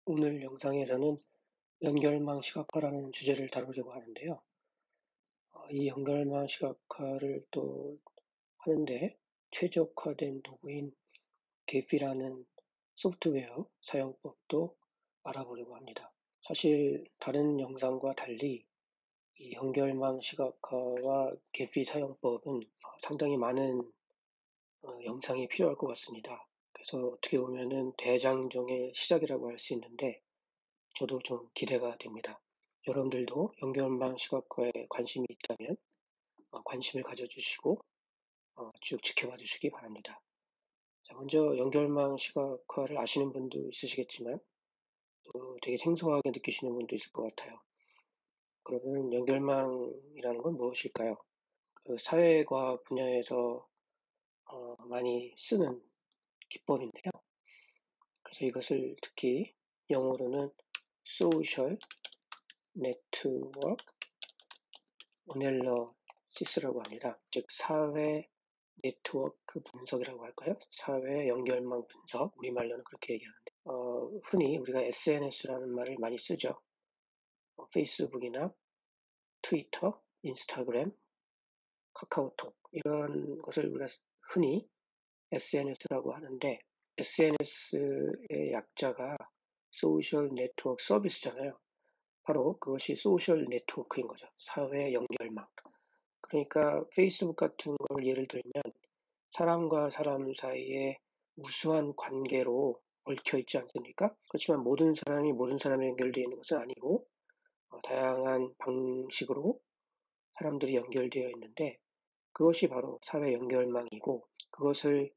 오늘 영상에서는 연결망 시각화라는 주제를 다루려고 하는데요. 이 연결망 시각화를 또 하는데 최적화된 도구인 게피라는 소프트웨어 사용법도 알아보려고 합니다. 사실 다른 영상과 달리 이 연결망 시각화와 게피 사용법은 상당히 많은 영상이 필요할 것 같습니다. 그래서 어떻게 보면은 대장정의 시작이라고 할 수 있는데 저도 좀 기대가 됩니다. 여러분들도 연결망 시각화에 관심이 있다면 관심을 가져주시고 쭉 지켜봐 주시기 바랍니다. 자, 먼저 연결망 시각화를 아시는 분도 있으시겠지만 또 되게 생소하게 느끼시는 분도 있을 것 같아요. 그러면 연결망이라는 건 무엇일까요? 그 사회과학 분야에서 많이 쓰는 기법인데요. 그래서 이것을 특히 영어로는 Social Network 어널리시스라고 합니다. 즉 사회 네트워크 분석이라고 할까요? 사회 연결망 분석, 우리말로는 그렇게 얘기하는데 흔히 우리가 SNS라는 말을 많이 쓰죠. 페이스북이나 트위터, 인스타그램, 카카오톡 이런 것을 우리가 흔히 SNS라고 하는데 SNS의 약자가 소셜 네트워크 서비스잖아요. 바로 그것이 소셜 네트워크인 거죠. 사회 연결망. 그러니까 페이스북 같은 걸 예를 들면 사람과 사람 사이에 우수한 관계로 얽혀 있지 않습니까? 그렇지만 모든 사람이 모든 사람에 연결되어 있는 것은 아니고 다양한 방식으로 사람들이 연결되어 있는데 그것이 바로 사회 연결망이고 그것을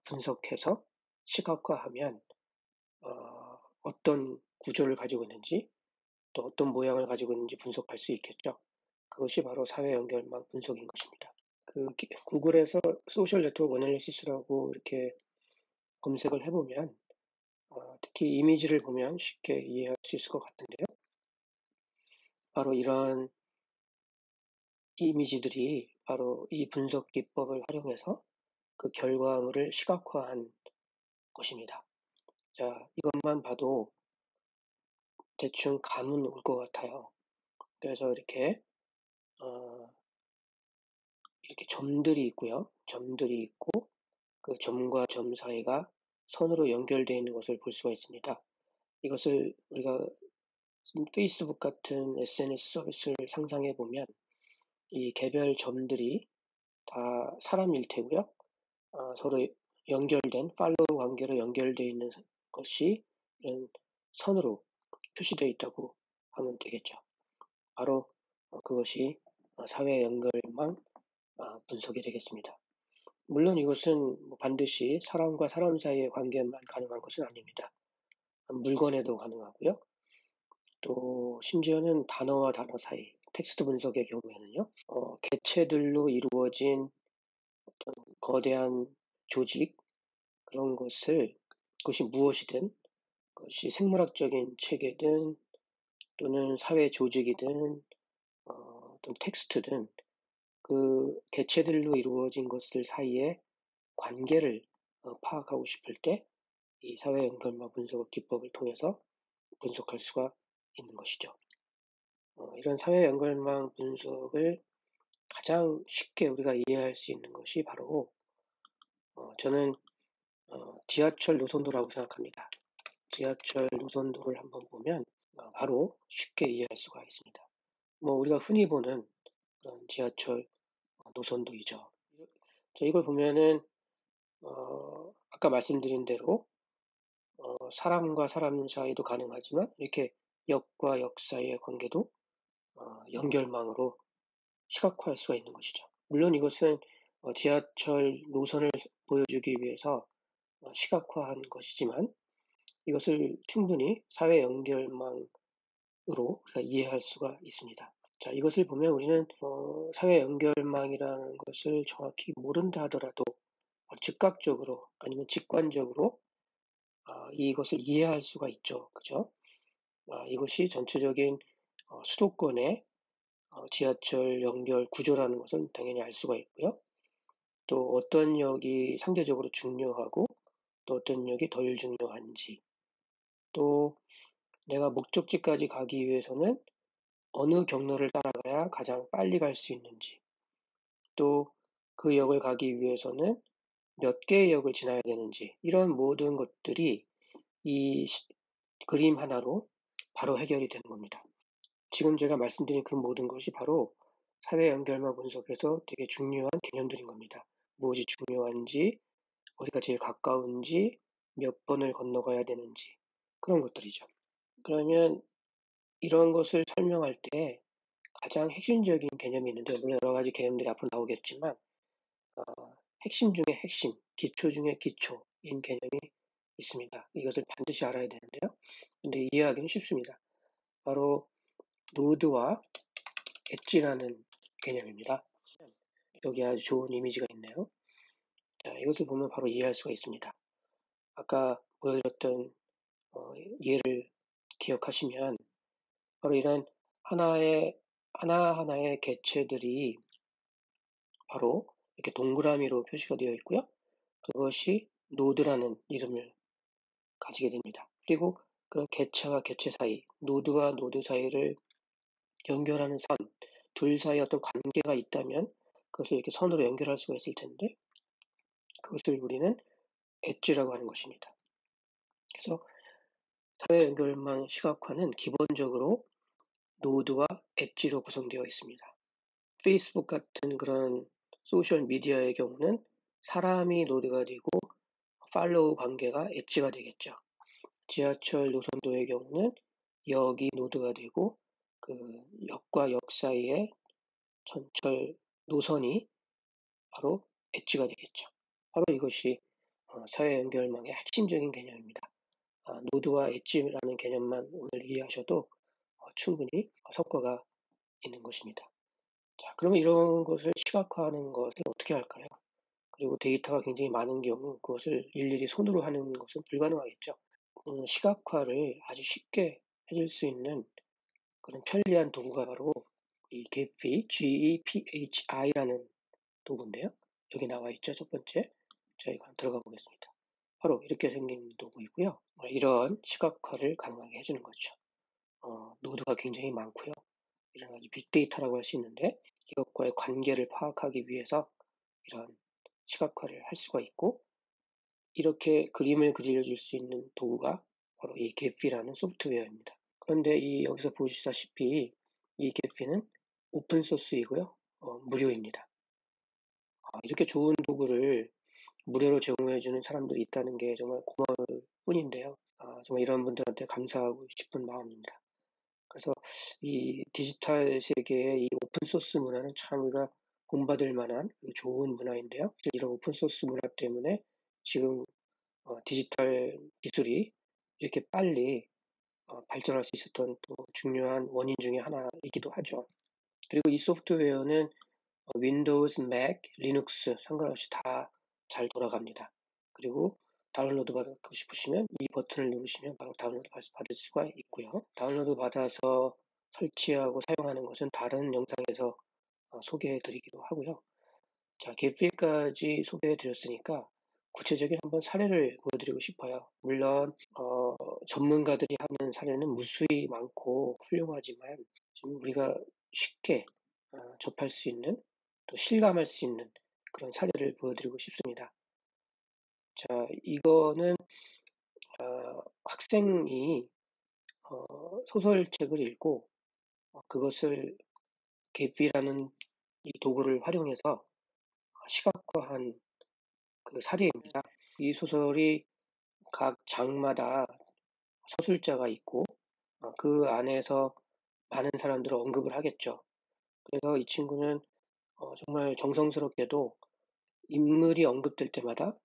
분석해서 시각화하면 어떤 구조를 가지고 있는지 또 어떤 모양을 가지고 있는지 분석할 수 있겠죠. 그것이 바로 사회 연결망 분석인 것입니다. 구글에서 소셜 네트워크 어널리시스라고 이렇게 검색을 해보면 특히 이미지를 보면 쉽게 이해할 수 있을 것 같은데요. 바로 이러한 이미지들이 바로 이 분석 기법을 활용해서 그 결과물을 시각화한 것입니다. 자, 이것만 봐도 대충 감은 올 것 같아요. 그래서 어, 이렇게 점들이 있고요. 점들이 있고 그 점과 점 사이가 선으로 연결되어 있는 것을 볼 수가 있습니다. 이것을 우리가 페이스북 같은 SNS 서비스를 상상해 보면 이 개별 점들이 다 사람일 테고요. 서로 연결된 팔로우 관계로 연결되어 있는 것이 이런 선으로 표시되어 있다고 하면 되겠죠. 바로 그것이 사회 연결망 분석이 되겠습니다. 물론 이것은 반드시 사람과 사람 사이의 관계만 가능한 것은 아닙니다. 물건에도 가능하고요. 또 심지어는 단어와 단어 사이, 텍스트 분석의 경우에는요. 개체들로 이루어진 어떤 거대한 조직 그런 것을 그것이 무엇이든 그것이 생물학적인 체계든 또는 사회 조직이든 또는 텍스트든 그 개체들로 이루어진 것들 사이의 관계를 파악하고 싶을 때 이 사회 연결망 분석 기법을 통해서 분석할 수가 있는 것이죠. 이런 사회 연결망 분석을 가장 쉽게 우리가 이해할 수 있는 것이 바로 저는 지하철 노선도라고 생각합니다. 지하철 노선도를 한번 보면 바로 쉽게 이해할 수가 있습니다. 우리가 흔히 보는 그런 지하철 노선도이죠. 자, 이걸 보면은 아까 말씀드린 대로 사람과 사람 사이도 가능하지만 이렇게 역과 역 사이의 관계도 연결망으로 시각화할 수가 있는 것이죠. 물론 이것은 지하철 노선을 보여주기 위해서 시각화한 것이지만 이것을 충분히 사회 연결망으로 우리가 이해할 수가 있습니다. 자, 이것을 보면 우리는 사회 연결망이라는 것을 정확히 모른다 하더라도 즉각적으로 아니면 직관적으로 이것을 이해할 수가 있죠. 그죠? 이것이 전체적인 수도권의 지하철 연결 구조라는 것은 당연히 알 수가 있고요. 또 어떤 역이 상대적으로 중요하고 또 어떤 역이 덜 중요한지 또 내가 목적지까지 가기 위해서는 어느 경로를 따라가야 가장 빨리 갈 수 있는지, 또 그 역을 가기 위해서는 몇 개의 역을 지나야 되는지, 이런 모든 것들이 이 그림 하나로 바로 해결이 되는 겁니다. 지금 제가 말씀드린 그 모든 것이 바로 사회 연결망 분석에서 되게 중요한 개념들인 겁니다. 무엇이 중요한지, 어디가 제일 가까운지, 몇 번을 건너가야 되는지, 그런 것들이죠. 그러면 이런 것을 설명할 때 가장 핵심적인 개념이 있는데, 물론 여러 가지 개념들이 앞으로 나오겠지만, 어, 핵심 중에 핵심, 기초 중에 기초인 개념이 있습니다. 이것을 반드시 알아야 되는데요. 근데 이해하기는 쉽습니다. 바로 노드와 엣지라는 개념입니다. 여기 아주 좋은 이미지가 있네요. 자, 이것을 보면 바로 이해할 수가 있습니다. 아까 보여드렸던 예를 기억하시면 바로 이런 하나하나의 개체들이 바로 이렇게 동그라미로 표시가 되어 있고요. 그것이 노드라는 이름을 가지게 됩니다. 그리고 그런 개체와 개체 사이, 노드와 노드 사이를 연결하는 선, 둘 사이에 어떤 관계가 있다면 그것을 이렇게 선으로 연결할 수가 있을 텐데, 그것을 우리는 엣지라고 하는 것입니다. 그래서 사회 연결망 시각화는 기본적으로 노드와 엣지로 구성되어 있습니다. 페이스북 같은 그런 소셜 미디어의 경우는 사람이 노드가 되고 팔로우 관계가 엣지가 되겠죠. 지하철 노선도의 경우는 역이 노드가 되고 그 역과 역 사이의 전철 노선이 바로 엣지가 되겠죠. 바로 이것이 사회 연결망의 핵심적인 개념입니다. 노드와 엣지라는 개념만 오늘 이해하셔도 충분히 성과가 있는 것입니다. 자, 그러면 이런 것을 시각화하는 것을 어떻게 할까요? 그리고 데이터가 굉장히 많은 경우 그것을 일일이 손으로 하는 것은 불가능하겠죠. 시각화를 아주 쉽게 해줄 수 있는 그런 편리한 도구가 바로 이 GEPHI라는 도구인데요. 여기 나와 있죠. 첫 번째. 자, 이거 들어가 보겠습니다. 바로 이렇게 생긴 도구이고요. 이런 시각화를 가능하게 해주는 거죠. 노드가 굉장히 많고요. 이런 아주 빅데이터라고 할 수 있는데 이것과의 관계를 파악하기 위해서 이런 시각화를 할 수가 있고, 이렇게 그림을 그려줄 수 있는 도구가 바로 이 게피라는 소프트웨어입니다. 그런데 여기서 보시다시피 이 게피는 오픈 소스이고요. 무료입니다. 이렇게 좋은 도구를 무료로 제공해주는 사람들이 있다는 게 정말 고마울 뿐인데요. 정말 이런 분들한테 감사하고 싶은 마음입니다. 그래서 이 디지털 세계의 이 오픈소스 문화는 참 우리가 본받을 만한 좋은 문화인데요. 이런 오픈소스 문화 때문에 지금 디지털 기술이 이렇게 빨리 발전할 수 있었던 또 중요한 원인 중에 하나이기도 하죠. 그리고 이 소프트웨어는 윈도우즈, 맥, 리눅스 상관없이 다 잘 돌아갑니다. 그리고 다운로드 받고 싶으시면 이 버튼을 누르시면 바로 다운로드 받을 수가 있고요. 다운로드 받아서 설치하고 사용하는 것은 다른 영상에서 소개해 드리기도 하고요. 자, 계필까지 소개해 드렸으니까 구체적인 한번 사례를 보여드리고 싶어요. 물론 전문가들이 하는 사례는 무수히 많고 훌륭하지만 지금 우리가 쉽게 접할 수 있는, 또 실감할 수 있는 그런 사례를 보여드리고 싶습니다. 자, 이거는 학생이 소설책을 읽고 그것을 계피라는 이 도구를 활용해서 시각화한 그 사례입니다. 이 소설이 각 장마다 서술자가 있고 그 안에서 많은 사람들을 언급을 하겠죠. 그래서 이 친구는 정말 정성스럽게도 인물이 언급될 때마다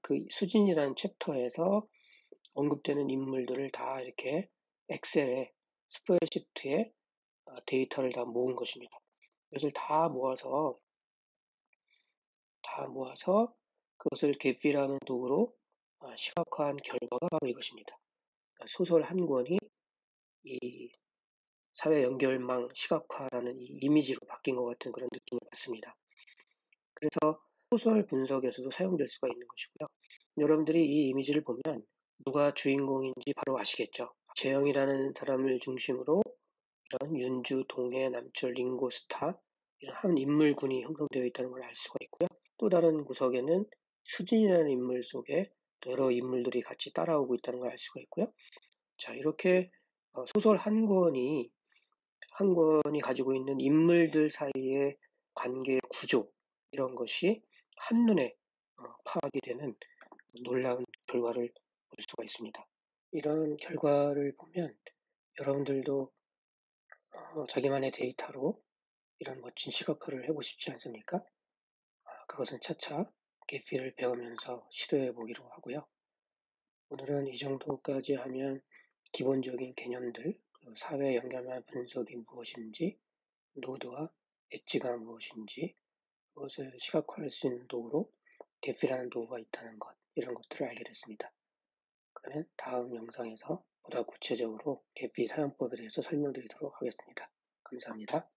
그 수진이라는 챕터에서 언급되는 인물들을 다 이렇게 엑셀에, 스프레드시트에 데이터를 다 모은 것입니다. 이것을 다 모아서 그것을 개피라는 도구로 시각화한 결과가 바로 이것입니다. 그러니까 소설 한 권이 이 사회 연결망 시각화라는 이 이미지로 바뀐 것 같은 그런 느낌을 받습니다. 그래서 소설 분석에서도 사용될 수가 있는 것이고요. 여러분들이 이 이미지를 보면 누가 주인공인지 바로 아시겠죠? 재영이라는 사람을 중심으로 이런 윤주, 동해, 남철, 링고, 스타 이런 한 인물군이 형성되어 있다는 걸 알 수가 있고요. 또 다른 구석에는 수진이라는 인물 속에 여러 인물들이 같이 따라오고 있다는 걸 알 수가 있고요. 자, 이렇게 소설 한 권이 가지고 있는 인물들 사이의 관계 구조 이런 것이 한눈에 파악이 되는 놀라운 결과를 볼 수가 있습니다. 이런 결과를 보면 여러분들도 자기만의 데이터로 이런 멋진 시각화를 해보고 싶지 않습니까? 그것은 차차 계피를 배우면서 시도해 보기로 하고요. 오늘은 이 정도까지 하면 기본적인 개념들, 사회 연결망 분석이 무엇인지, 노드와 엣지가 무엇인지, 그것을 시각화할 수 있는 도구로 계피라는 도구가 있다는 것, 이런 것들을 알게 됐습니다. 그러면 다음 영상에서 보다 구체적으로 계피 사용법에 대해서 설명드리도록 하겠습니다. 감사합니다.